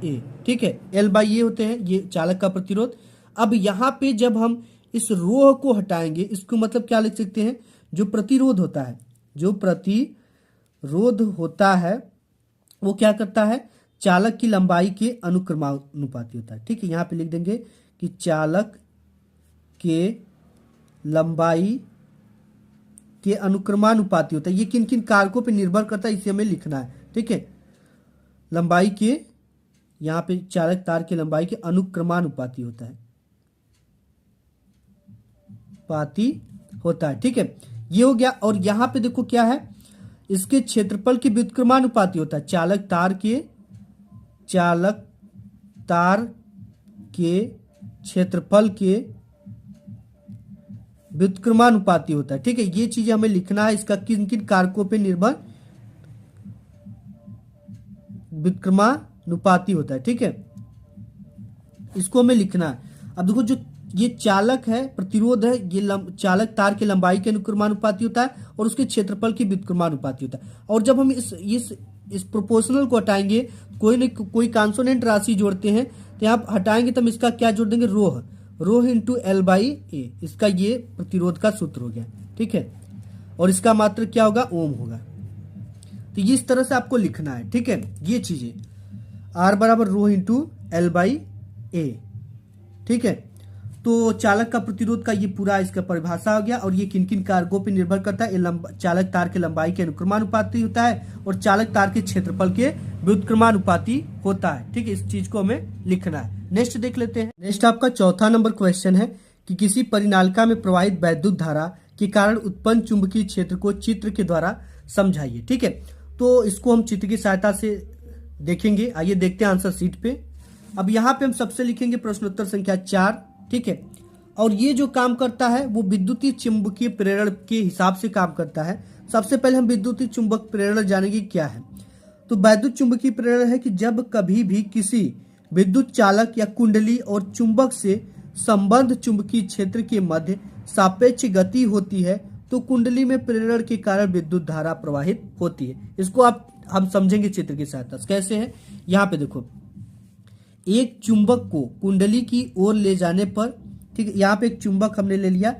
ए। ठीक है, L बाई ए होते हैं ये चालक का प्रतिरोध। अब यहाँ पे जब हम इस रोह को हटाएंगे, इसको मतलब क्या लिख सकते हैं, जो प्रतिरोध होता है, जो प्रतिरोध होता है वो क्या करता है, चालक की लंबाई के अनुक्रमानुपाती होता है। ठीक है, यहाँ पे लिख देंगे कि चालक के लंबाई के अनुक्रमानुपाती होता है। ये किन किन कारकों पे निर्भर करता है इसे हमें लिखना है। ठीक है, लंबाई के, यहाँ पे चालक तार की लंबाई के अनुक्रमानुपाती होता है, ठीक है, ये हो गया। और यहाँ पे देखो क्या है, इसके क्षेत्रफल के व्युत्क्रमानुपाती होता है, चालक तार के क्षेत्रफल के व्युत्क्रमानुपाती होता है। ठीक है, ये चीजें हमें लिखना है, इसका किन किन कारकों पे निर्भर व्युत्क्रमानुपाती होता है। ठीक है, इसको हमें लिखना है। अब देखो जो ये चालक है, प्रतिरोध है, ये चालक तार के लंबाई के अनुक्रमानुपाती होता है और उसके क्षेत्रफल के व्युत्क्रमानुपाती होता है। और जब हम इस प्रोपोर्शनल को हटाएंगे, कोई कॉन्सोनेंट राशि जोड़ते हैं तो यहाँ हटाएंगे तो हम इसका क्या जोड़ देंगे, रोह इंटू L बाई ए। इसका ये प्रतिरोध का सूत्र हो गया। ठीक है, और इसका मात्रक क्या होगा, ओम होगा। तो ये इस तरह से आपको लिखना है। ठीक है, ये चीजें R बराबर रोह इंटू L बाई ए। ठीक है, तो चालक का प्रतिरोध का ये पूरा इसका परिभाषा हो गया। और ये किन किन कारकों पर निर्भर करता है, चालक तार के लंबाई के अनुक्रमानुपाती होता है और चालक तार के क्षेत्रफल के व्युत्क्रमानुपाती होता है। ठीक है, इस चीज को हमें लिखना है। नेक्स्ट देख लेते हैं। नेक्स्ट आपका चौथा नंबर क्वेश्चन है कि किसी परिनालिका में प्रवाहित वैद्युत धारा के कारण उत्पन्न चुंबकीय क्षेत्र को चित्र के द्वारा समझाइए। ठीक है, तो इसको हम चित्र की सहायता से देखेंगे। आइए देखते हैं आंसर शीट पे। अब यहाँ पे हम सबसे लिखेंगे प्रश्नोत्तर संख्या 4। ठीक है, और ये जो काम करता है वो विद्युतीय चुंबकीय प्रेरण के हिसाब से काम करता है। सबसे पहले हम विद्युतीय चुंबक प्रेरण जानेंगे क्या है। तो वैद्युत चुंबकीय प्रेरण है कि जब कभी भी किसी विद्युत चालक या कुंडली और चुंबक से संबद्ध चुंबकीय क्षेत्र के मध्य सापेक्ष गति होती है तो कुंडली में प्रेरण के कारण विद्युत धारा प्रवाहित होती है। इसको हम समझेंगे चित्र की सहायता से। कैसे है, यहाँ पे देखो, एक चुंबक को कुंडली की ओर ले जाने पर, ठीक है, यहाँ पे एक चुंबक हमने ले लिया।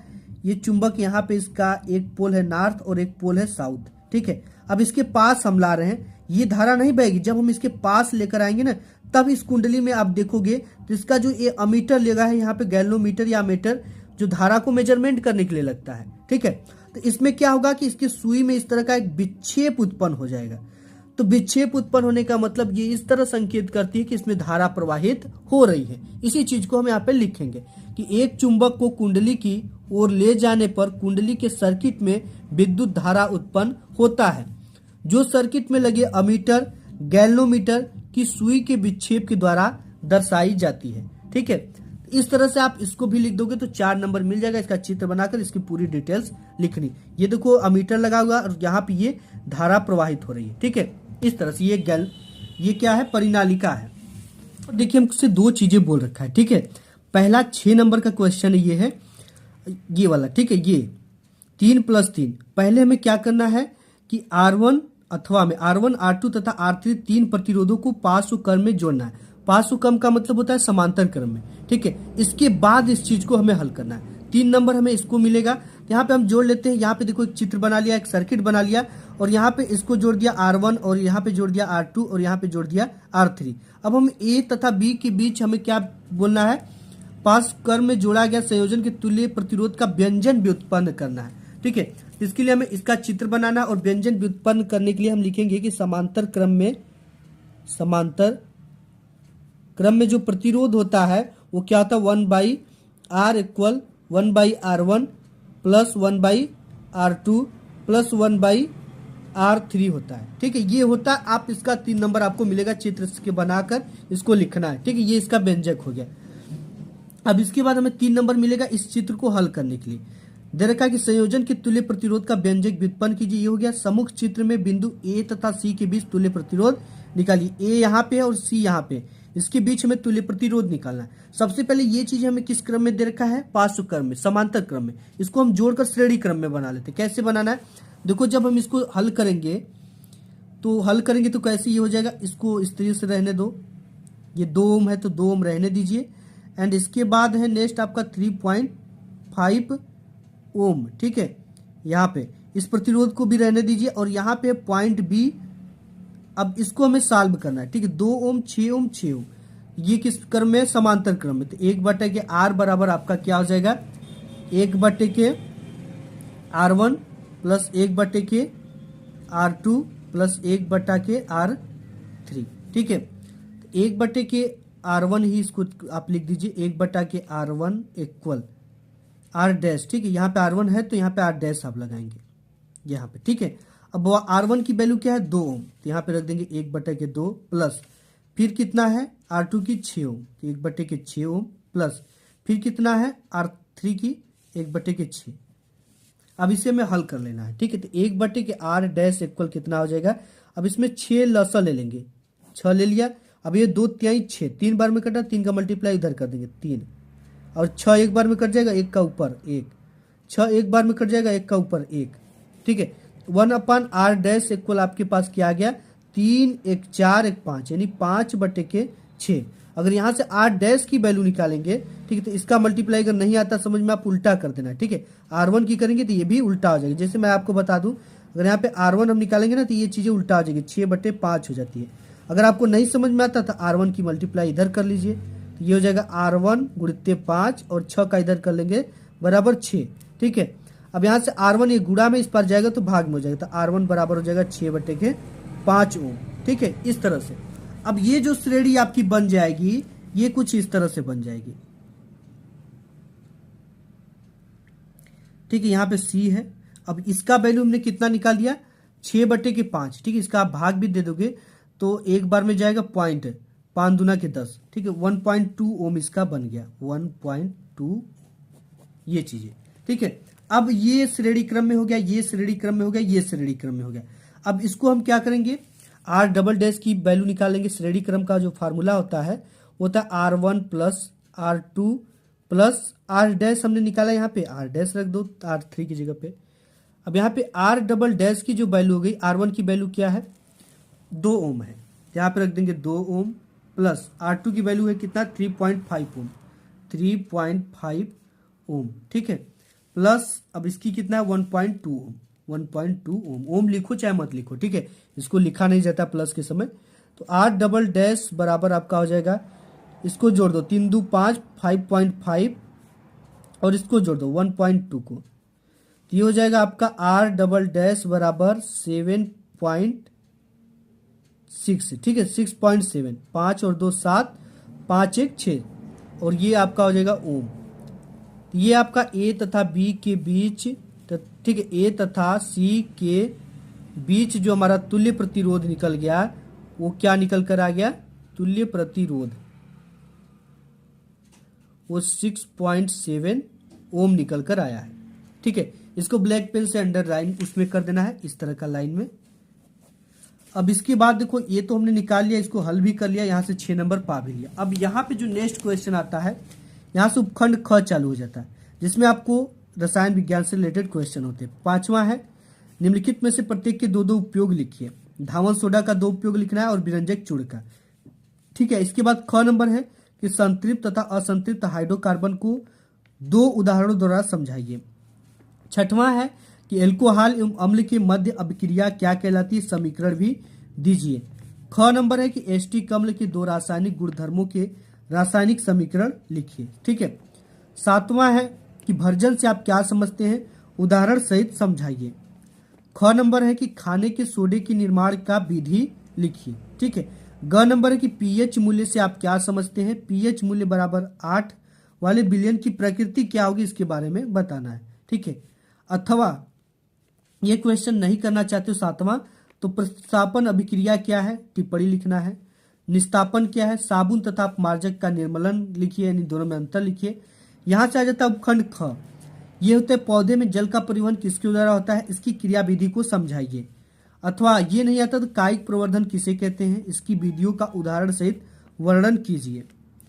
ये चुंबक यहाँ पे इसका एक पोल है नॉर्थ और एक पोल है साउथ। ठीक है, अब इसके पास हम ला रहे हैं, ये धारा नहीं बहेगी। जब हम इसके पास लेकर आएंगे ना, तब इस कुंडली में आप देखोगे तो इसका जो ये अमीटर लगा है यहाँ पे, गैल्वेनोमीटर या मीटर, जो धारा को मेजरमेंट करने के लिए लगता है। ठीक है, तो इसमें क्या होगा कि इसके सुई में इस तरह का एक विक्षेप उत्पन्न हो जाएगा। तो विक्षेप उत्पन्न होने का मतलब ये इस तरह संकेत करती है कि इसमें धारा प्रवाहित हो रही है। इसी चीज को हम यहाँ पे लिखेंगे कि एक चुंबक को कुंडली की ओर ले जाने पर कुंडली के सर्किट में विद्युत धारा उत्पन्न होता है, जो सर्किट में लगे अमीटर गैल्वेनोमीटर की सुई के विक्षेप के द्वारा दर्शाई जाती है। ठीक है, इस तरह से आप इसको भी लिख दोगे तो 4 नंबर मिल जाएगा। इसका चित्र बनाकर इसकी पूरी डिटेल्स लिखनी। ये देखो अमीटर लगा हुआ और यहाँ पे ये धारा प्रवाहित हो रही है। ठीक है, इस तरह से ये क्या है, परिनालिका है। देखिए हमसे 2 चीजें बोल रखा है। ठीक है, पहला 6 नंबर का क्वेश्चन ये है, ये वाला। ठीक है, ये 3 + 3। पहले हमें क्या करना है कि R1 अथवा में R1 R2 तथा R3 तीन प्रतिरोधों को पार्श्व क्रम में जोड़ना है। पार्श्व क्रम का मतलब होता है समांतर क्रम में। ठीक है, इसके बाद इस चीज को हमें हल करना है। 3 नंबर हमें इसको मिलेगा। यहाँ पे हम जोड़ लेते हैं। यहाँ पे देखो एक चित्र बना लिया, एक सर्किट बना लिया और यहाँ पे इसको जोड़ दिया R1 और यहाँ पे जोड़ दिया R2 और यहाँ पे जोड़ दिया R3। अब हम A तथा B के बीच हमें क्या बोलना है, पार्श्व क्रम में जोड़ा गया संयोजन के तुल्य प्रतिरोध का व्यंजन व्युत्पन्न करना है। ठीक है, इसके लिए हमें इसका चित्र बनाना और व्यंजन व्युत्पन्न करने के लिए हम लिखेंगे कि समांतर क्रम में जो प्रतिरोध होता है वो क्या होता है, 1/R equal 1/R1 plus 1/R2 plus 1/R3 होता है। ठीक है, ये होता है। आप इसका 3 नंबर आपको मिलेगा, चित्र के बनाकर इसको लिखना है। ठीक है, ये इसका व्यंजक हो गया। अब इसके बाद हमें 3 नंबर मिलेगा इस चित्र को हल करने के लिए। दे रखा है कि संयोजन के तुल्य प्रतिरोध का व्यंजक व्युत्पन्न कीजिए। ये हो गया। सम्मुख चित्र में बिंदु ए तथा सी के बीच तुल्य प्रतिरोध निकालिए। ए यहाँ पे है और सी यहाँ पे, इसके बीच हमें तुल्य प्रतिरोध निकालना है। सबसे पहले ये चीज हमें किस क्रम में दे रखा है, पार्श्व क्रम में, समांतर क्रम में। इसको हम जोड़कर श्रेणी क्रम में बना लेते हैं। कैसे बनाना है, देखो जब हम इसको हल करेंगे तो कैसे ये हो जाएगा, इसको इस तरीके से रहने दो। ये 2 ओम है तो 2 ओम रहने दीजिए। एंड इसके बाद है नेक्स्ट आपका 3.5 ओम। ठीक है, यहाँ पे इस प्रतिरोध को भी रहने दीजिए और यहाँ पे पॉइंट बी। अब इसको हमें सॉल्व करना है। ठीक है, 2 ओम 6 ओम 6 ओम, ये किस क्रम में, समांतर क्रम में। तो 1/R बराबर आपका क्या हो जाएगा, 1/R1 plus 1/R2 plus 1/R3। ठीक है, 1/R1 ही इसको आप लिख दीजिए, 1/R1 इक्वल R डैश। ठीक है, यहाँ पे R1 है तो यहाँ पे R डैश आप लगाएंगे यहाँ पे। ठीक है, अब R1 की वैल्यू क्या है, 2 ओम, तो यहाँ पे रख देंगे 1/2 प्लस फिर कितना है R2 की 6 ओम, तो 1/6 ओम प्लस फिर कितना है R3 की 1/6। अब इसे हमें हल कर लेना है। ठीक है, तो 1/R डैश इक्वल कितना हो जाएगा, अब इसमें 6 लसा ले लेंगे, 6 ले लिया। अब ये 2 तिहाई 6, 3 बार में कटा, 3 का मल्टीप्लाई इधर कर देंगे 3, और 6 एक बार में कट जाएगा, 1 का ऊपर 1, 6 एक बार में कट जाएगा, 1 का ऊपर 1। ठीक है, 1/R डैश इक्वल आपके पास क्या आ गया, 3 1 4 1 5, यानी 5/6। अगर यहाँ से R डैश की वैल्यू निकालेंगे, ठीक है, तो इसका मल्टीप्लाई अगर नहीं आता समझ में, आप उल्टा कर देना। ठीक है, R1 की करेंगे तो ये भी उल्टा हो जाएगी। जैसे मैं आपको बता दूं, अगर यहाँ पे R1 हम निकालेंगे ना तो ये चीजें उल्टा हो जाएगी, 6/5 हो जाती है। अगर आपको नहीं समझ में आता तो R1 की मल्टीप्लाई इधर कर लीजिए, तो ये हो जाएगा R1 गुणित 5 और 6 का इधर कर लेंगे बराबर 6। ठीक है, अब यहाँ से R1 ये गुणा में इस पर जाएगा तो भाग में हो जाएगा, तो R1 बराबर हो जाएगा 6/5 ओम। ठीक है, इस तरह से। अब ये जो श्रेणी आपकी बन जाएगी, ये कुछ इस तरह से बन जाएगी। ठीक है, यहाँ पे C है। अब इसका वैल्यू हमने कितना निकाल दिया, 6/5। ठीक है, इसका आप भाग भी दे दोगे तो एक बार में जाएगा 5 दूना के 10। ठीक है, 1.2 ओम इसका बन गया, 1.2 ये चीजें। ठीक है, अब ये श्रेणी क्रम में हो गया, ये श्रेणी क्रम में हो गया, ये श्रेणी क्रम में हो गया। अब इसको हम क्या करेंगे, R डबल डैश की वैल्यू निकालेंगे। श्रेणी क्रम का जो फार्मूला होता है वो होता है R1 plus R2 plus R dash हमने निकाला, यहाँ पे R डैश रख दो R3 की जगह पे। अब यहाँ पे R डबल डैश की जो वैल्यू हो गई, R1 की वैल्यू क्या है, 2 ओम है, यहाँ पे रख देंगे 2 ओम प्लस R2 की वैल्यू है कितना, 3.5 ओम, 3.5 ओम। ठीक है, प्लस अब इसकी कितना है 1.2 ओम, 1.2 ओम। ओम लिखो चाहे मत लिखो, ठीक है, इसको लिखा नहीं जाता प्लस के समय। तो R डबल डैश बराबर आपका हो जाएगा, इसको जोड़ दो 3 2 5, 5.5 और इसको जोड़ दो 1.2 को, तो ये हो जाएगा आपका R डबल डैश बराबर 7.2 6, ठीक है, 6.7, 5 और 2 7, 5 1 6, और ये आपका हो जाएगा ओम। ये आपका ए तथा बी के बीच, ठीक है, ए तथा सी के बीच जो हमारा तुल्य प्रतिरोध निकल गया, वो क्या निकल कर आ गया, तुल्य प्रतिरोध, वो 6.7 ओम निकल कर आया है। ठीक है, इसको ब्लैक पेन से अंडर लाइन उसमें कर देना है, इस तरह का लाइन में। अब इसके बाद देखो, ये तो हमने निकाल लिया, इसको हल भी कर लिया, यहाँ से 6 नंबर पा भी लिया। अब यहाँ पे जो नेक्स्ट क्वेश्चन आता है, यहाँ से उपखंड ख चालू हो जाता है, जिसमें आपको रसायन विज्ञान से रिलेटेड क्वेश्चन होते हैं। 5वां है, निम्नलिखित में से प्रत्येक के 2 उपयोग लिखिए। धावन सोडा का 2 उपयोग लिखना है और विरंजक चूर्ण का। ठीक है, इसके बाद ख नंबर है कि संतृप्त तथा असंतृप्त हाइड्रोकार्बन को 2 उदाहरणों द्वारा समझाइए। 6वां है कि एल्कोहल एवं अम्ल के मध्य अभिक्रिया क्या कहलाती है, समीकरण भी दीजिए। ख नंबर है कि एस्टिक अम्ल के 2 रासायनिक गुणधर्मों के रासायनिक समीकरण लिखिए। ठीक है, 7वां है कि भर्जन से आप क्या समझते हैं, उदाहरण सहित समझाइए। ख नंबर है कि खाने के सोडे के निर्माण का विधि लिखिए। ठीक है, ग नंबर है कि पीएच मूल्य से आप क्या समझते हैं, पीएच मूल्य बराबर 8 वाले विलयन की प्रकृति क्या होगी, इसके बारे में बताना है। ठीक है, अथवा ये क्वेश्चन नहीं करना चाहते हो 7वां, तो प्रतिस्थापन अभिक्रिया क्या है, टिप्पणी लिखना है। निस्तापन क्या है, साबुन तथा अपमार्जक का निर्मलन लिखिए, यानी दोनों में अंतर लिखिए। यहाँ से आ जाता है उपखंड ख, ये होते हैं पौधे में जल का परिवहन किसके द्वारा होता है, इसकी क्रिया विधि को समझाइए। अथवा ये नहीं आता तो कायिक प्रवर्धन किसे कहते हैं, इसकी विधियों का उदाहरण सहित वर्णन कीजिए।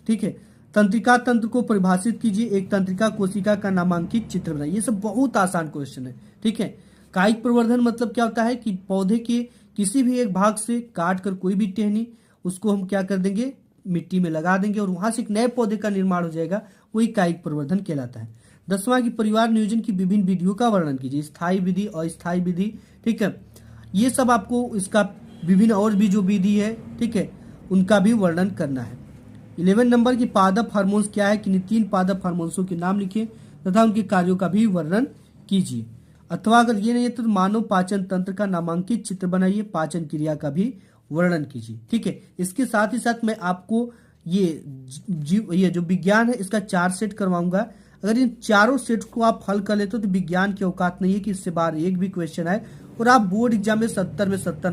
ठीक है, तंत्रिका तंत्र को परिभाषित कीजिए, एक तंत्रिका कोशिका का नामांकित चित्र बनाइए। ये सब बहुत आसान क्वेश्चन है। ठीक है, कायिक प्रवर्धन मतलब क्या होता है कि पौधे के किसी भी एक भाग से काट कर कोई भी टहनी, उसको हम क्या कर देंगे, मिट्टी में लगा देंगे और वहां से एक नए पौधे का निर्माण हो जाएगा, वही कायिक प्रवर्धन कहलाता है। 10वां की परिवार नियोजन की विभिन्न विधियों का वर्णन कीजिए, स्थायी विधि, अस्थायी विधि। ठीक है, ये सब आपको इसका विभिन्न और भी जो विधि है, ठीक है, उनका भी वर्णन करना है। 11 नंबर की पादप हार्मोन्स क्या है कि 3 पादप हार्मोन्सों के नाम लिखिए तथा उनके कार्यों का भी वर्णन कीजिए। अथवा अगर ये नहीं है तो मानव पाचन तंत्र का नामांकित चित्र बनाइए, पाचन क्रिया का भी वर्णन कीजिए। ठीक है, इसके साथ ही साथ मैं आपको ये जो विज्ञान है इसका 4 सेट करवाऊंगा। अगर इन चारों सेट को आप हल कर लेते हो तो विज्ञान की औकात नहीं है कि इससे बाहर एक भी क्वेश्चन आए और आप बोर्ड एग्जाम में 70 में 70